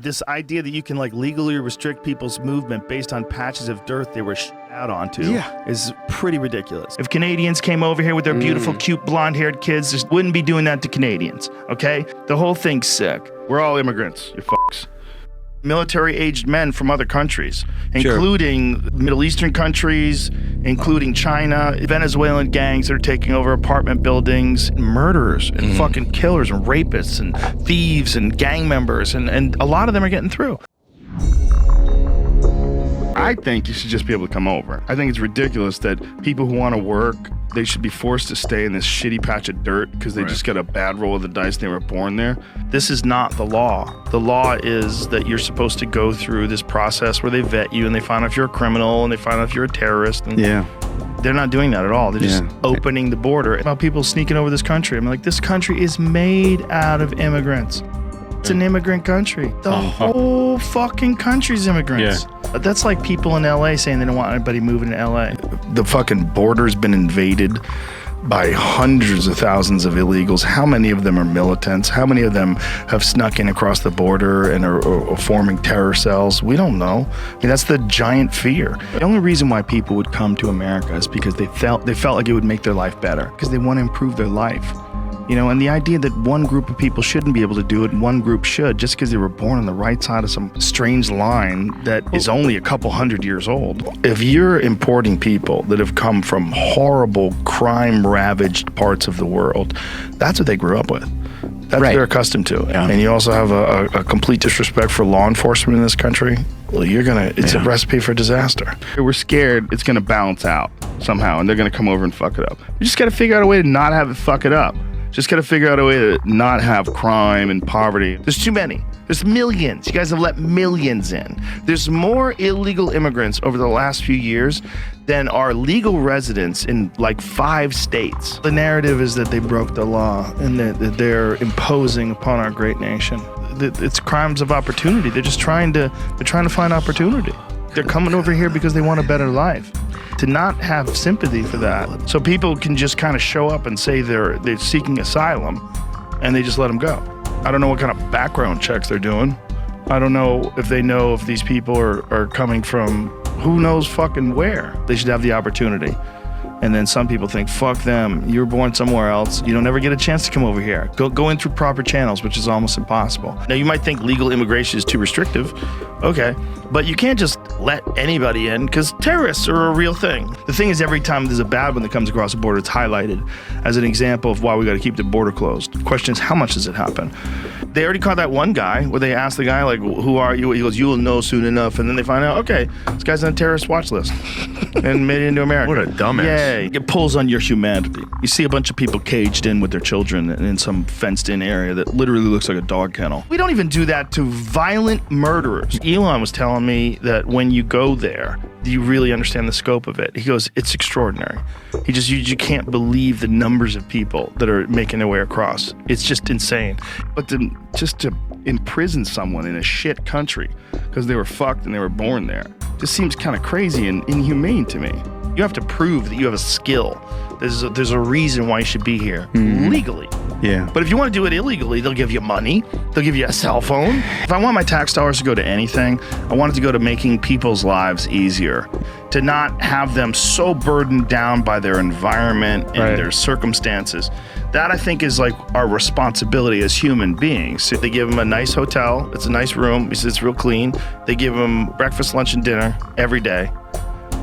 this idea that you can like legally restrict people's movement based on patches of dirt they were out onto is pretty ridiculous. If Canadians came over here with their beautiful, cute, blonde-haired kids, just wouldn't be doing that to Canadians, okay? The whole thing's sick. We're all immigrants, you fucks. Military-aged men from other countries, including Middle Eastern countries, including China, Venezuelan gangs that are taking over apartment buildings, murderers and fucking killers and rapists and thieves and gang members, and a lot of them are getting through. I think you should just be able to come over. I think it's ridiculous that people who want to work, they should be forced to stay in this shitty patch of dirt because they just got a bad roll of the dice and they were born there. This is not the law. The law is that you're supposed to go through this process where they vet you and they find out if you're a criminal and they find out if you're a terrorist. And they're not doing that at all. They're just opening the border. About people sneaking over this country. I'm like, this country is made out of immigrants. It's an immigrant country. The whole fucking country's immigrants. That's like people in LA saying they don't want anybody moving to LA. The fucking border's been invaded by hundreds of thousands of illegals. How many of them are militants? How many of them have snuck in across the border and are forming terror cells? We don't know. I mean, that's the giant fear. The only reason why people would come to America is because they felt like it would make their life better, because they want to improve their life. You know, and the idea that one group of people shouldn't be able to do it and one group should, just because they were born on the right side of some strange line that is only a couple hundred years old. If you're importing people that have come from horrible, crime-ravaged parts of the world, that's what they grew up with. That's what they're accustomed to. And you also have a complete disrespect for law enforcement in this country. Well, it's a recipe for disaster. We're scared it's gonna balance out somehow and they're gonna come over and fuck it up. We just gotta figure out a way to not have it fuck it up. Just got to figure out a way to not have crime and poverty. There's too many. There's millions. You guys have let millions in. There's more illegal immigrants over the last few years than are legal residents in like 5 states. The narrative is that they broke the law and that they're imposing upon our great nation. It's crimes of opportunity. They're just trying to find opportunity. They're coming over here because they want a better life. To not have sympathy for that, so people can just kind of show up and say they're seeking asylum, and they just let them go. I don't know what kind of background checks they're doing. I don't know if they know if these people are coming from who knows fucking where. They should have the opportunity. And then some people think, fuck them, you were born somewhere else, you don't ever get a chance to come over here. Go in through proper channels, which is almost impossible. Now you might think legal immigration is too restrictive, okay, but you can't just let anybody in because terrorists are a real thing. The thing is, every time there's a bad one that comes across the border, it's highlighted as an example of why we gotta keep the border closed. The question is, how much does it happen? They already caught that one guy where they asked the guy, like, who are you? He goes, you will know soon enough. And then they find out, okay, this guy's on a terrorist watch list and made it into America. What a dumbass. Yay. It pulls on your humanity. You see a bunch of people caged in with their children in some fenced-in area that literally looks like a dog kennel. We don't even do that to violent murderers. Elon was telling me that when you go there, you really understand the scope of it. He goes, it's extraordinary. You can't believe the numbers of people that are making their way across. It's just insane. But just to imprison someone in a shit country because they were fucked and they were born there just seems kind of crazy and inhumane to me. You have to prove that you have a skill. There's a reason why you should be here legally. Yeah. But if you want to do it illegally, they'll give you money. They'll give you a cell phone. If I want my tax dollars to go to anything, I want it to go to making people's lives easier. To not have them so burdened down by their environment and their circumstances. That, I think, is like our responsibility as human beings. If they give them a nice hotel, it's a nice room, it's real clean. They give them breakfast, lunch, and dinner every day.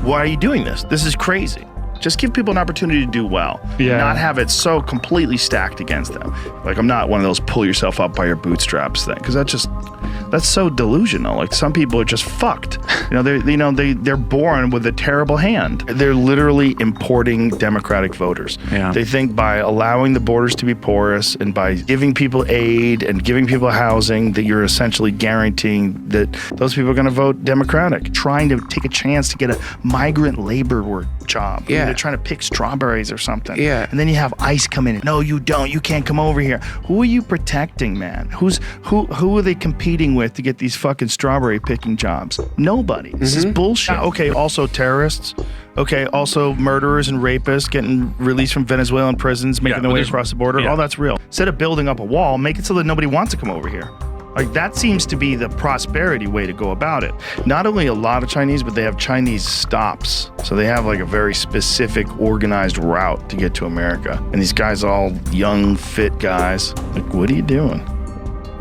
Why are you doing this? This is crazy. Just give people an opportunity to do well. Not have it so completely stacked against them. Like, I'm not one of those pull yourself up by your bootstraps thing, because that's so delusional. Like, some people are just fucked. They're born with a terrible hand. They're literally importing Democratic voters. Yeah. They think by allowing the borders to be porous and by giving people aid and giving people housing that you're essentially guaranteeing that those people are going to vote Democratic. Trying to take a chance to get a migrant labor work job. Yeah. They're trying to pick strawberries or something. Yeah. And then you have ICE come in. No, you don't. You can't come over here. Who are you protecting, man? Who are they competing with to get these fucking strawberry picking jobs? Nobody. This is bullshit. Okay, also terrorists. Okay, also murderers and rapists getting released from Venezuelan prisons, making their way across the border. Yeah. All that's real. Instead of building up a wall, make it so that nobody wants to come over here. Like, that seems to be the prosperity way to go about it. Not only a lot of Chinese, but they have Chinese stops. So they have like a very specific organized route to get to America. And these guys are all young, fit guys. Like, what are you doing?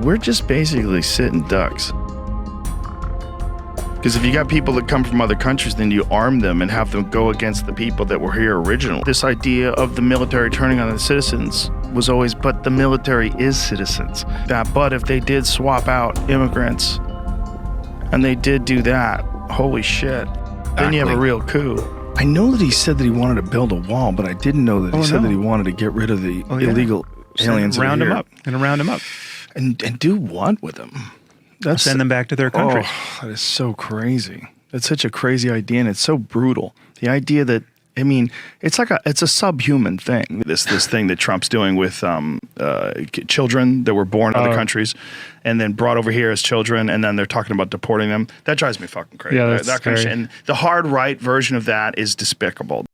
We're just basically sitting ducks. Because if you got people that come from other countries, then you arm them and have them go against the people that were here originally. This idea of the military turning on the citizens was always, but the military is citizens. But if they did swap out immigrants, and they did do that, holy shit, then you have a real coup. I know that he said that he wanted to build a wall, but I didn't know that he said that he wanted to get rid of the illegal aliens. Round them up. Gonna round them up. And do what with them? Send them back to their country. Oh, that is so crazy. That's such a crazy idea, and it's so brutal. The idea that, I mean, it's a subhuman thing. This thing that Trump's doing with children that were born in other countries, and then brought over here as children, and then they're talking about deporting them. That drives me fucking crazy. Yeah, that's that kind of shit. And the hard right version of that is despicable.